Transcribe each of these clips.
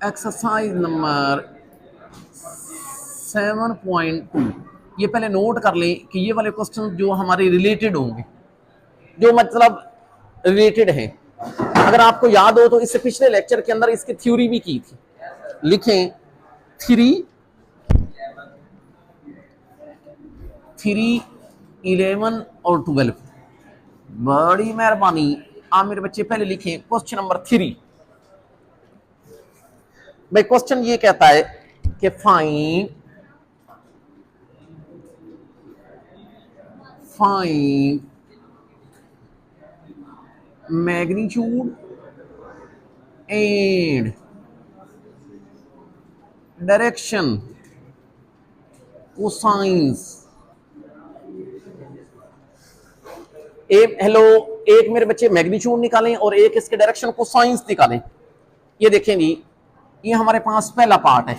Exercise number 7.2। ये पहले note कर लें कि ये वाले क्वेश्चन जो हमारे रिलेटेड होंगे, जो मतलब रिलेटेड है। अगर आपको याद हो तो इससे पिछले लेक्चर के अंदर इसकी थ्योरी भी की थी। लिखें 3, 11 और 12। बड़ी मेहरबानी। आप मेरे बच्चे पहले लिखें क्वेश्चन नंबर 3। भाई क्वेश्चन ये कहता है कि find magnitude and direction cosines. एक मेरे बच्चे मैग्नीट्यूड निकालें और एक इसके डायरेक्शन कोसाइंस निकालें। ये देखें जी, ये हमारे पास पहला पार्ट है।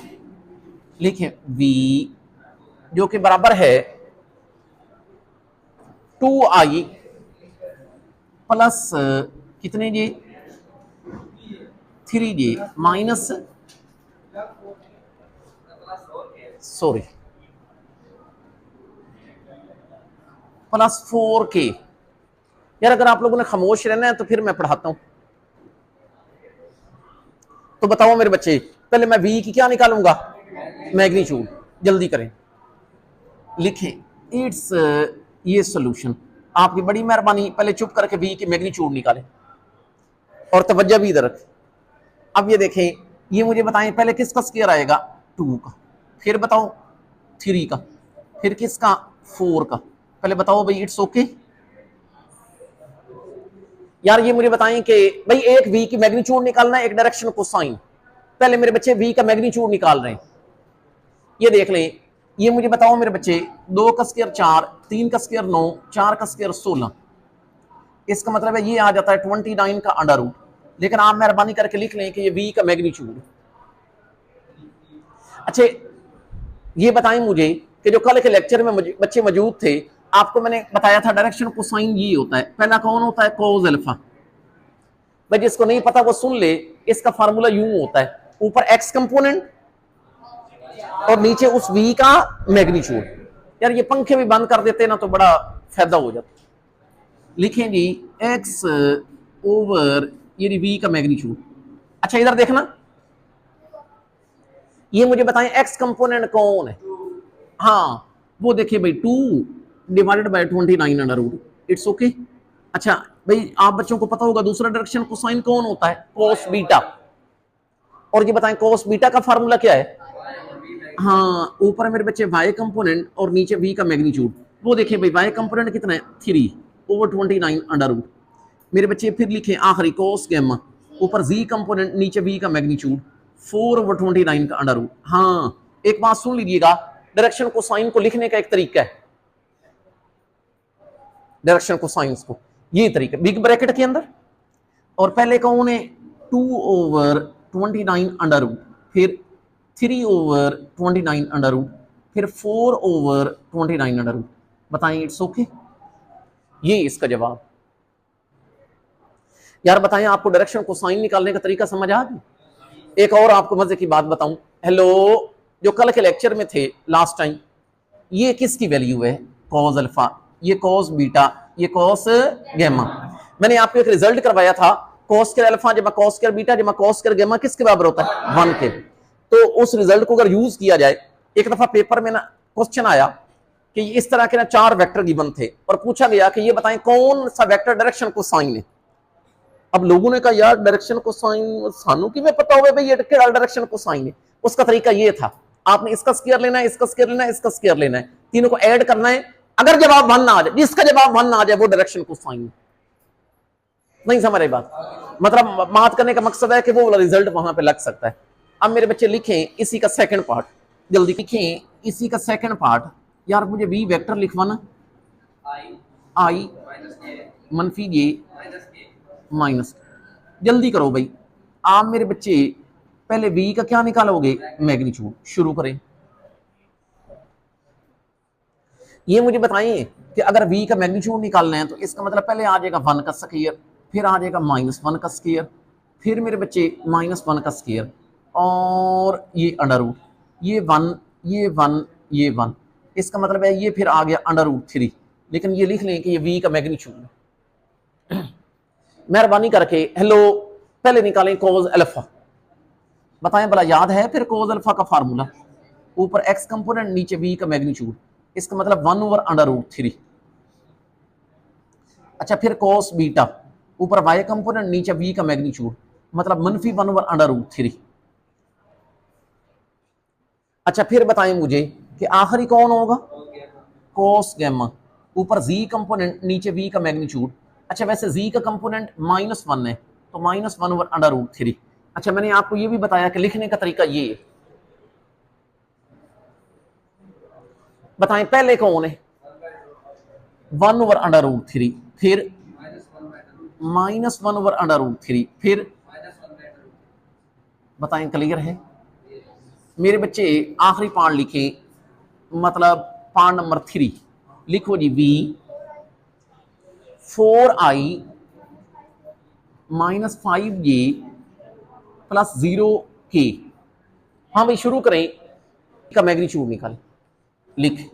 लिखें v जो कि बराबर है 2i प्लस कितने जी 3j minus sorry plus 4k। यार अगर आप लोगों ने खामोश रहना है तो फिर मैं पढ़ाता हूं। तो बताओ मेरे बच्चे, पहले मैं v की क्या निकालूंगा, मैग्नीट्यूड। जल्दी करें, लिखें इट्स ये सॉल्यूशन। आपकी बड़ी मेहरबानी, पहले चुप करके v की मैग्नीट्यूड निकालें और तवज्जो भी इधर रखें। अब ये देखें, ये मुझे बताएं पहले किसका स्क्वायर आएगा 2 का, फिर बताओ 3 का, फिर किसका 4 का। पहले बताओ भाई इट्स ओके। यार ये मुझे बताएं कि भाई एक v की मैग्नीट्यूड निकालना है, एक डायरेक्शन को साइन। पहले मेरे बच्चे v का मैग्नीट्यूड निकाल रहे हैं। ये देख लें, ये मुझे बताओ मेरे बच्चे 2 का स्क्वायर 4, 3 का स्क्वायर 9, 4 का स्क्वायर 16। इसका मतलब है ये आ जाता है 29 का अंडर रूट। लेकिन आप मेहरबानी करके लिख लें कि ये v का मैग्नीट्यूड। अच्छा ये बताएं मुझे कि जो कल के लेक्चर में बच्चे मौजूद थे, आपको मैंने बताया था डायरेक्शन कोसाइन ये होता है। पहला कौन होता है, कोस अल्फा। भाई जिसको नहीं पता वो सुन ले, इसका फार्मूला यूं होता है, ऊपर एक्स कंपोनेंट और नीचे उस v का मैग्नीट्यूड। यार ये पंखे भी बंद कर देते ना तो बड़ा फायदा हो जाता। लिखें जी x ओवर ये v का मैग्नीट्यूड। अच्छा इधर देखना, ये मुझे बताएं x कंपोनेंट कौन है। हाँ वो देखिए भाई 2 divided by 29 under root. It's okay. अच्छा भाई आप बच्चों को पता होगा दूसरा डायरेक्शन कोसाइन कौन होता है, कोस बीटा। और ये बताएं कोस बीटा का फार्मूला क्या है। हाँ ऊपर मेरे बच्चे y कंपोनेंट और नीचे v का मैग्नीट्यूड। वो देखिए भाई y कंपोनेंट कितना है 3 ओवर 29 अंडर रूट। मेरे बच्चे फिर लिखे आखिरी कोस गैमा, ऊपर z कंपोनेंट नीचे v का मैग्नीट्यूड 4 ओवर 29 का अंडर रूट। हाँ एक बात सुन लीजिएगा, डायरेक्शन कोसाइन को लिखने का एक तरीका है। डायरेक्शन कोसाइंस को ये तरीका बिग ब्रैकेट के अंदर, और पहले कौन है 2 ओवर 29 अंडर रूट, फिर 3 ओवर 29 अंडर रूट, फिर 4 ओवर 29 अंडर रूट। बताएं इट्स ओके। ये इसका जवाब। यार बताएं आपको डायरेक्शन कोसाइन निकालने का तरीका समझ आ गया। एक और आपको मजे की बात बताऊं, हेलो जो कल के लेक्चर में थे लास्ट टाइम, ये किसकी वैल्यू है, कॉस अल्फा, ये कॉस बीटा, ये कॉस गैमा। मैंने आपको एक रिजल्ट करवाया था, कॉस स्क्वायर अल्फा जमा कॉस स्क्वायर बीटा जमा कॉस स्क्वायर गैमा किसके बराबर होता है 1 के। तो उस रिजल्ट को अगर यूज किया जाए, एक दफा पेपर में ना क्वेश्चन आया कि इस तरह के ना 4 वेक्टर गिवन थे और पूछा गया कि ये बताएं कौन सा वेक्टर डायरेक्शन को साइन है। अब लोगों ने कहा यार डायरेक्शन को साइन सानू कि पता होगा भाई ये डायरेक्शन को साइन है। उसका तरीका ये था, आपने इसका स्क्वायर लेना है, इसका स्क्वायर लेना है, इसका स्क्वायर लेना है, तीनों को ऐड करना है। अगर जवाब 1 ना आ जाए, जिसका जवाब 1 ना आ जाए वो डायरेक्शन को साइन है। नहीं समझ रही बात, मतलब बात करने का मकसद है कि वो वाला रिजल्ट वहां पे लग सकता है। अब मेरे बच्चे लिखें इसी का सेकंड पार्ट, जल्दी लिखें इसी का सेकंड पार्ट। यार मुझे v वेक्टर लिखवाना, i मनफी j माइनस। जल्दी करो भाई, आप मेरे बच्चे पहले v का क्या निकालोगे, मैग्नीट्यूड। शुरू करें। ये मुझे बताइए कि अगर v का मैग्नीट्यूड निकालना है तो इसका मतलब पहले आ जाएगा 1 का स्क्वायर, फिर आ जाएगा -1 का स्क्वायर, फिर मेरे बच्चे -1 का स्क्वायर, और ये अंडर रूट, ये 1 ये 1 ये 1, इसका मतलब है ये फिर आ गया अंडर रूट 3। लेकिन ये लिख लें कि ये v का मैग्नीट्यूड है। मेहरबानी करके हेलो पहले निकालें कोज अल्फा, बताएं भला याद है फिर कोज अल्फा का फार्मूला, ऊपर x कंपोनेंट नीचे v का मैग्नीट्यूड, इसका मतलब 1 ओवर अंडर रूट 3। अच्छा फिर कोस बीटा, ऊपर y कंपोनेंट नीचे v का मैग्नीट्यूड, मतलब -1 ओवर अंडर रूट 3। अच्छा फिर बताएं मुझे कि आखिरी कौन होगा, कोस गैमा, ऊपर z कंपोनेंट नीचे v का मैग्नीट्यूड। अच्छा वैसे z का कंपोनेंट -1 है तो -1 ओवर अंडर रूट 3। अच्छा मैंने आपको ये भी बताया कि लिखने का तरीका ये है, बताएं पहले कौन है, 1 ओवर अंडर रूट 3, फिर -1 ओवर अंडर रूट 3, फिर बताएं क्लियर है मेरे बच्चे। आखिरी पार्ट लिखे, मतलब पार्ट नंबर 3 लिखो जी, v 4i -5j plus 0k। हाँ भाई शुरू करें, का मैग्नीट्यूड निकालें, लिख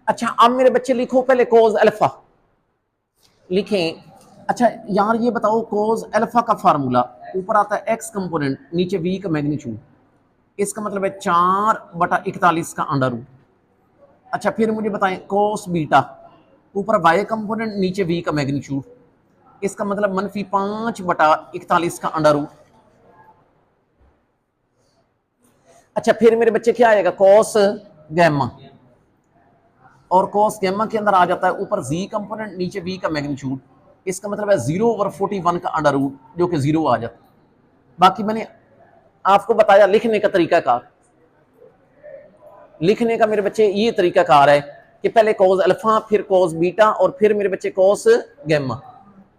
अच्छा अब मेरे बच्चे लिखो पहले कोज अल्फा लिखें। अच्छा यार ये बताओ कोज अल्फा का फार्मूला, ऊपर आता है x कंपोनेंट नीचे v का मैग्नीट्यूड, इसका मतलब है 4/41 का अंडर रूट। अच्छा फिर मुझे बताएं कोस बीटा, ऊपर y कंपोनेंट नीचे v का मैग्नीट्यूड, इसका मतलब -5/41 का अंडर रूट। अच्छा फिर मेरे बच्चे क्या आएगा, कोस गैमा, और कोस गैमा के अंदर आ जाता है ऊपर z कंपोनेंट नीचे v का मैग्नीट्यूड, इसका मतलब है 0/41 का अंडर रूट, जो कि 0 आ जाता है। बाकी मैंने आपको बताया लिखने का तरीकाकार, लिखने का मेरे बच्चे ये तरीकाकार है कि पहले कोस अल्फा फिर कोस बीटा और फिर मेरे बच्चे कोस गैमा।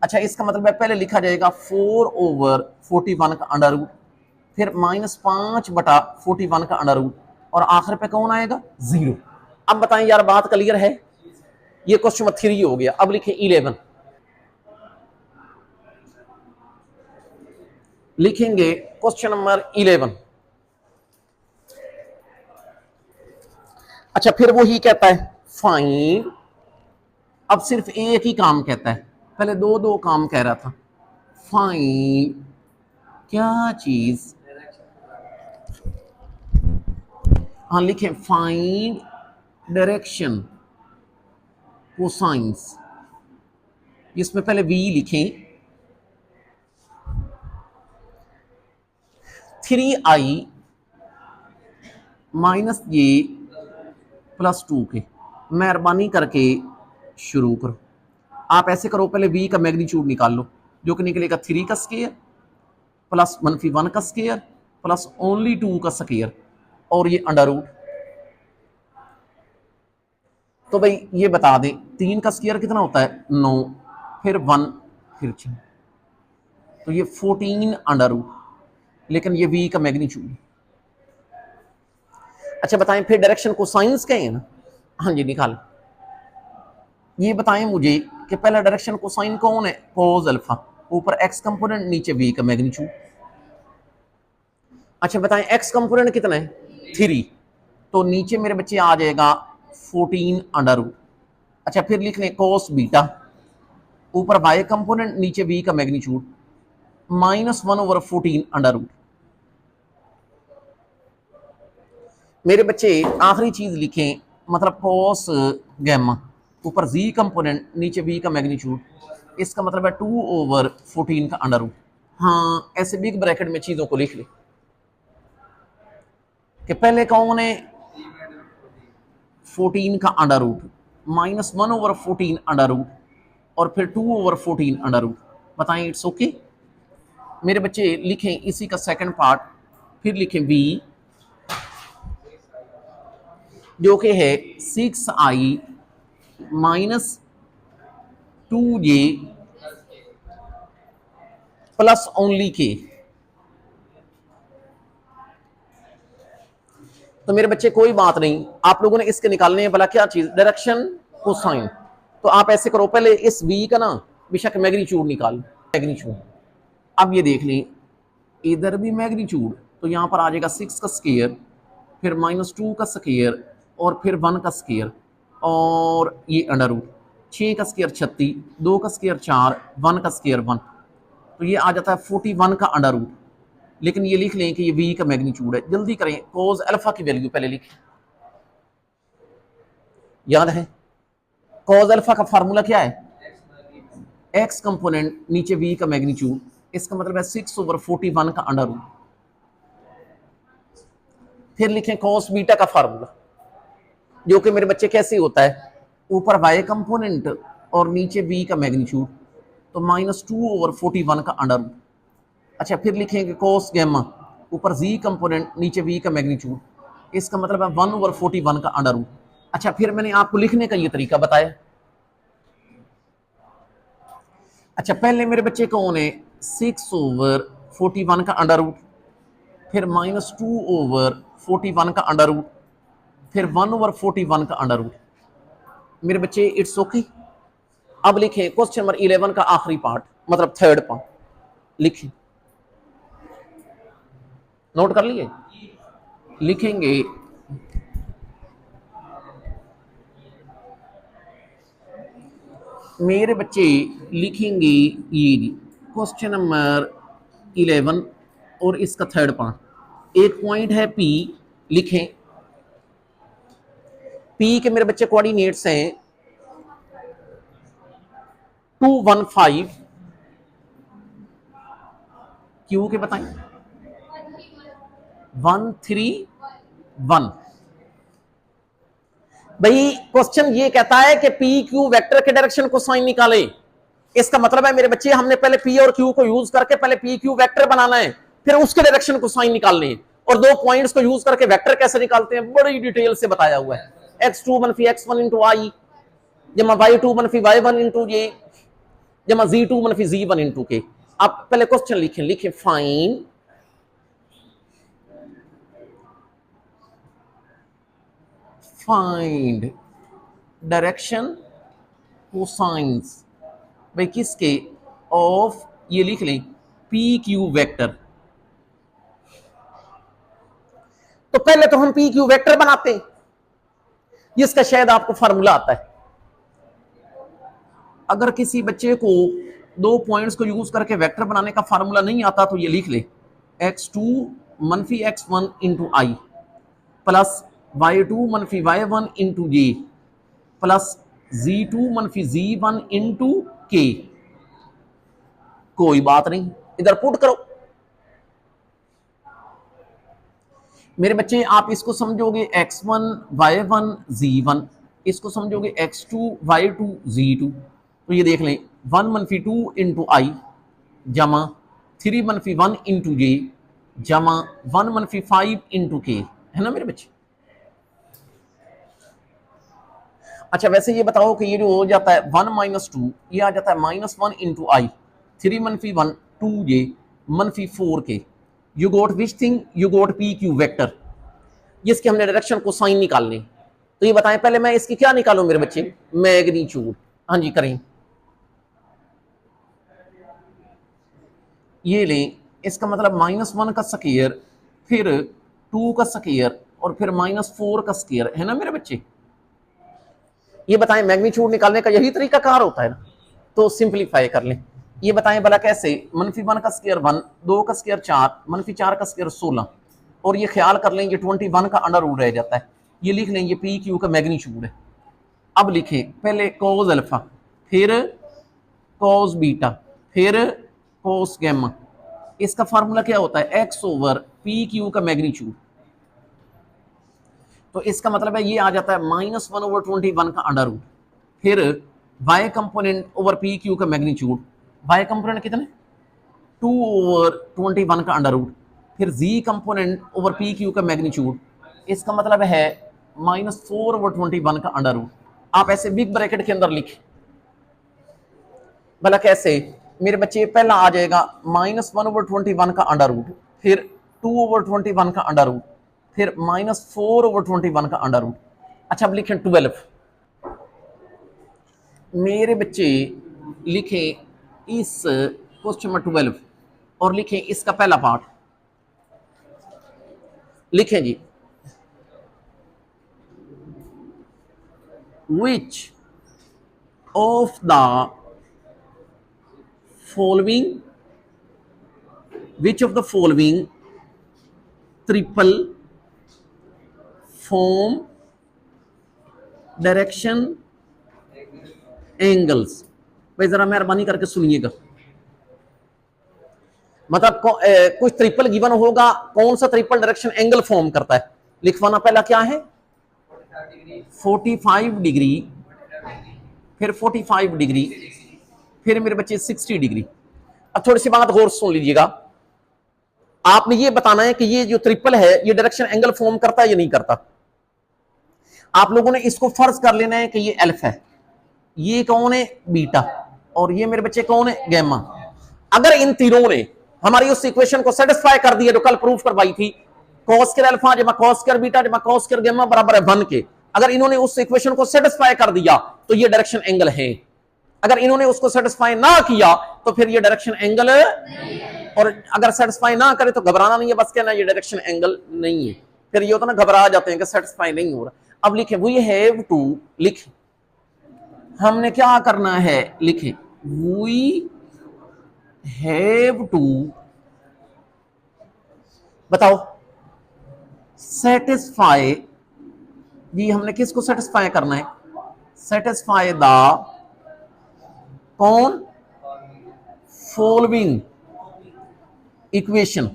अच्छा इसका मतलब है पहले लिखा जाएगा 4/41 का अंडर रूट, फिर -5/41 का अंडर रूट, और आखिर पे कौन आएगा, 0। अब बताएं यार बात क्लियर है, ये क्वेश्चन नंबर 3 हो गया। अब लिखें 11, लिखेंगे क्वेश्चन नंबर 11। अच्छा फिर वो ही कहता है फाइंड, अब सिर्फ एक ही काम कहता है, पहले दो दो काम कह रहा था। फाइंड क्या चीज, हाँ लिखें फाइंड डायरेक्शन कोसाइंस, इसमें पहले v लिखें, 3i -j प्लस 2k। मेहरबानी करके शुरू करो, आप ऐसे करो पहले v का मैग्नीट्यूड निकाल लो, जो कि निकलेगा 3 का स्केयर प्लस -1 का स्केयर प्लस ओनली 2 का स्केयर, और ये अंडर रूट। तो भाई ये बता दें 3 का स्केयर कितना होता है, 9, फिर 1 फिर 6, तो ये 14 अंडर रूट, लेकिन ये v का मैग्नीट्यूड। अच्छा बताएं फिर डायरेक्शन को साइंस कहें ना, हाँ जी निकाल। ये बताएं मुझे कि पहला डायरेक्शन को साइन कौन है, कोस अल्फा, ऊपर x कंपोनेंट नीचे v का मैग्नीट्यूड। अच्छा बताएं x कंपोनेंट कितना है, 3, तो नीचे मेरे बच्चे आ जाएगा 14 अंडर रूट। अच्छा फिर लिख लें कोस बीटा, ऊपर y कंपोनेंट नीचे v का मैग्नीट्यूड, -1/14 अंडर रूट। मेरे बच्चे आखिरी चीज लिखें, मतलब कोस गैमा, ऊपर z कंपोनेंट नीचे v का मैग्नीट्यूड, इसका मतलब है 2/14 का अंडर रूट। हाँ ऐसे बिग ब्रैकेट में चीजों को लिख ले कि पहले कौन है, 14 का अंडर रूट, -1/14 अंडर रूट, और फिर 2/14 अंडर रूट। बताएं इट्स ओके मेरे बच्चे। लिखें इसी का सेकंड पार्ट, फिर लिखें v जो कि है 6i -2j प्लस ओनली के। तो मेरे बच्चे कोई बात नहीं, आप लोगों ने इसके निकालने हैं भला क्या चीज, डायरेक्शन कोसाइन। तो आप ऐसे करो, पहले इस v का ना बेशक मैग्नीट्यूड निकाल, मैग्नीट्यूड। अब ये देख लें, इधर भी मैग्नीट्यूड, तो यहां पर आ जाएगा 6 का स्क्वायर, फिर -2 का स्क्वायर, और फिर 1 का स्क्वायर, और ये अंडर रूट। 6 का स्क्वायर 36, 2 का स्क्वायर 4, 1 का स्क्वायर 1, तो ये आ जाता है 41 का अंडर रूट। लेकिन ये लिख लें कि ये v का मैग्नीट्यूड है। जल्दी करें, कोस अल्फा की वैल्यू पहले लिखें, याद है कोस अल्फा का फार्मूला क्या है, x कंपोनेंट नीचे v का मैग्नीट्यूड, इसका मतलब है 6/41 का अंडर रूट। फिर लिखें कोस बीटा का फार्मूला, जो कि मेरे बच्चे कैसे होता है, ऊपर y कंपोनेंट और नीचे v का मैग्नीट्यूड, तो -2/41 का अंडर रूट। अच्छा, फिर लिखेंगे कोस गैमा, ऊपर z कंपोनेंट नीचे v का मैग्नीट्यूड, इसका मतलब है 1/41 का अंडर रूट। अच्छा, फिर मैंने आपको लिखने का ये तरीका बताया। अच्छा, पहले मेरे बच्चे कौन है, 6/41 का अंडर रूट, फिर -2/41 का अंडर रूट, फिर 1/41 का अंडर रूट। मेरे बच्चे इट्स ओके। अब लिखें क्वेश्चन नंबर 11 का आखिरी पार्ट, मतलब थर्ड पार्ट लिखें, नोट कर लिए। लिखेंगे मेरे बच्चे, लिखेंगे ये क्वेश्चन नंबर 11 और इसका थर्ड पार्ट। एक पॉइंट है P, लिखें P के मेरे बच्चे कोऑर्डिनेट्स हैं 215, Q के बताएं 131। भाई क्वेश्चन ये कहता है कि पी क्यू वेक्टर के डायरेक्शन को साइन निकाले। इसका मतलब है मेरे बच्चे, हमने पहले पी और क्यू को यूज करके पहले पी क्यू वेक्टर बनाना है, फिर उसके डायरेक्शन को साइन निकालने हैं। और दो पॉइंट्स को यूज करके वेक्टर कैसे निकालते हैं बड़ी डिटेल से बताया हुआ है। x2 मनफी x1 इंटू आई, जमा y2 मनफी y1 इंटू जे, जमा z2 मनफी z1 इंटू के। आप पहले क्वेश्चन लिखें, लिखें फाइन फाइंड डायरेक्शन कोसाइंस, भाई किसके, ऑफ, ये लिख लें पी क्यू वेक्टर। तो पहले तो हम पी क्यू वेक्टर बनाते हैं, जिसका शायद आपको फार्मूला आता है। अगर किसी बच्चे को दो पॉइंट्स को यूज करके वेक्टर बनाने का फार्मूला नहीं आता तो ये लिख ले x2 मनफी x1 इंटू आई प्लस y2 मनफी y1 इंटू जे प्लस z2 मनफी z1 इंटू के। कोई बात नहीं, इधर पुट करो। मेरे बच्चे आप इसको समझोगे x1 y1 z1, इसको समझोगे x2 y2 z2, तो ये देख लें 1 मनफी 2 इंटू आई जमा 3 मनफी 1 इंटू जे जमा 1 मनफी 5 इंटू के, है ना मेरे बच्चे। अच्छा, वैसे ये बताओ कि ये जो हो जाता है 1 माइनस 2, ये आ जाता है -1 इंटू आई, 3 मनफी 1 2 जे मनफी 4 के। You got which thing, you got P Q vector, जिसके हमने डायरेक्शन को साइन निकालने। तो ये बताएं पहले मैं इसकी क्या निकालूं मेरे बच्चे, मैग्नीट्यूड। हाँ जी करें, ये लें, इसका मतलब -1 का स्क्वायर, फिर 2 का स्क्वायर, और फिर -4 का स्क्वायर, है ना मेरे बच्चे। ये बताएं मैग्नीट्यूड निकालने का यही तरीका कार होता है ना, तो सिंपलीफाई कर लें। ये बताएं भला कैसे, -1 का स्क्वायर 1, 2 का स्क्वायर 4, -4 का स्क्वायर 16, और ये ख्याल कर लें ये 21 का अंडर रूट रह जाता है। ये लिख लें ये पी क्यू का मैग्नीट्यूड है। अब लिखें पहले कोस अल्फा, फिर कोस बीटा, फिर कोस गैमा। इसका फार्मूला क्या होता है, x ओवर पी क्यू का मैग्नीट्यूड। तो इसका मतलब है ये आ जाता है -1/21 का अंडर रूट, फिर y component over P Q का मैग्नीट्यूड, y कंपोनेंट कितने 2/21 का अंडर रूट, फिर z component over P Q का मैग्नीट्यूड, इसका मतलब है -4/21 का अंडर रूट। आप ऐसे बिग ब्रैकेट के अंदर लिखें, भला कैसे, मेरे बच्चे पहला आ जाएगा -1/21 का अंडर रूट, फिर 2/21 का अंडर रूट, फिर -4/21 का अंडर रूट। अच्छा अब लिखें 12। मेरे बच्चे लिखें इस क्वेश्चन नंबर 12 और लिखें इसका पहला पार्ट। लिखें जी, which of the following triple form direction angles. भाई जरा मेहरबानी करके सुनिएगा, मतलब कुछ ट्रिपल गिवन होगा, कौन सा ट्रिपल डायरेक्शन एंगल फॉर्म करता है। लिखवाना पहला क्या है 45 डिग्री, फिर 45 डिग्री, फिर मेरे बच्चे 60 डिग्री। अब थोड़ी सी बात गौर सुन लीजिएगा, आपने ये बताना है कि ये जो ट्रिपल है ये डायरेक्शन एंगल फॉर्म करता है या नहीं करता। आप लोगों ने इसको फर्ज कर लेना है कि ये एल्फा है, ये कौन है बीटा, और ये मेरे बच्चे कौन है गैमा। अगर इन तीनों ने हमारी उस इक्वेशन को सेटिस्फाई कर दिया जो कल प्रूफ करवाई थी, cos स्क्वायर अल्फा जमा cos स्क्वायर बीटा जमा cos स्क्वायर गैमा बराबर है 1 के, अगर इन्होंने उस इक्वेशन को सेटिस्फाई कर दिया तो ये डायरेक्शन एंगल है। अगर इन्होंने उसको सेटिस्फाई ना किया तो फिर ये डायरेक्शन एंगल है, और अगर सेटिस्फाई ना करे तो घबराना नहीं है, बस कहना ये डायरेक्शन एंगल नहीं है। फिर ये होता ना घबरा जाते हैं कि सेटिस्फाई नहीं हो रहा। अब लिखे वी हैव टू, लिखे हमने क्या करना है, लिखे वी हैव टू, बताओ सेटिस्फाई जी, हमने किसको सेटिस्फाई करना है, सेटिस्फाई द कौन फॉलोइंग इक्वेशन।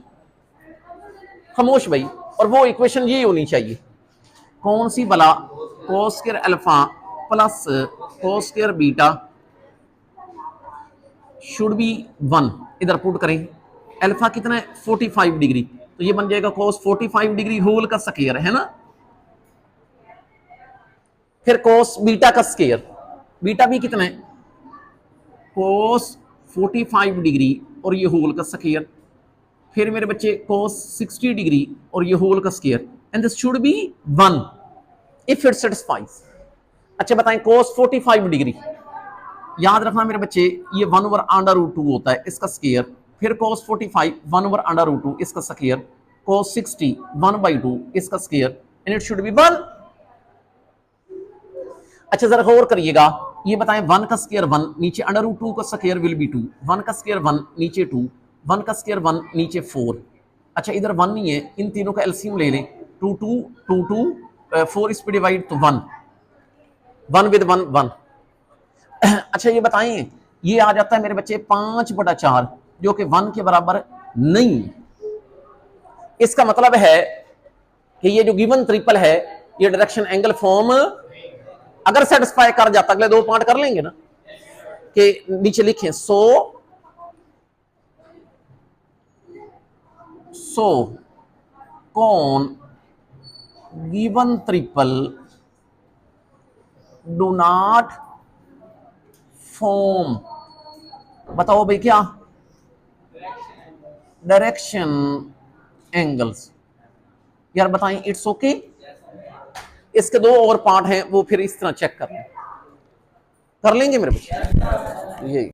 खामोश भाई, और वो इक्वेशन ये होनी चाहिए, कौन सी भला, cos square alpha plus cos square beta should be 1। इधर पुट करें, अल्फा कितना है 45 डिग्री, तो ये बन जाएगा cos 45 डिग्री होल का स्क्वायर, है ना। फिर cos बीटा का स्क्वायर, बीटा भी कितना है cos 45 डिग्री और ये होल का स्क्वायर, फिर मेरे बच्चे cos 60 डिग्री और ये होल का square, and this should be 1 if it satisfies. अच्छा बताएं cos 45 डिग्री, याद रखना मेरे बच्चे ये 1/√2 होता है इसका स्क्वायर, फिर cos 45 1/√2 इसका स्क्वायर, cos 60 1/2 इसका square, and it should be 1। अच्छा जरा गौर करिएगा, ये बताएं 1 का स्क्वायर 1, नीचे √2 का स्क्वायर विल बी 2, 1 का स्क्वायर 1 नीचे 2, 1 का स्क्वायर 1 नीचे 4। अच्छा इधर 1 नहीं है, इन तीनों का एलसीएम ले लें, 2 2 2 2 4 इस पे डिवाइड तो 1 1 विद 1 1। अच्छा ये बताएं, ये आ जाता है मेरे बच्चे 5/4 जो कि 1 के बराबर नहीं। इसका मतलब है कि ये जो गिवन ट्रिपल है ये डायरेक्शन एंगल फॉर्म अगर सेटिस्फाई कर जाता, अगले दो पार्ट कर लेंगे ना, कि नीचे लिखें सो कौन given triple do not form, बताओ भाई क्या, डायरेक्शन एंगल्स। यार बताएं इट्स ओके। इसके दो और पार्ट हैं वो फिर इस तरह चेक कर लेंगे मेरे बच्चे, यही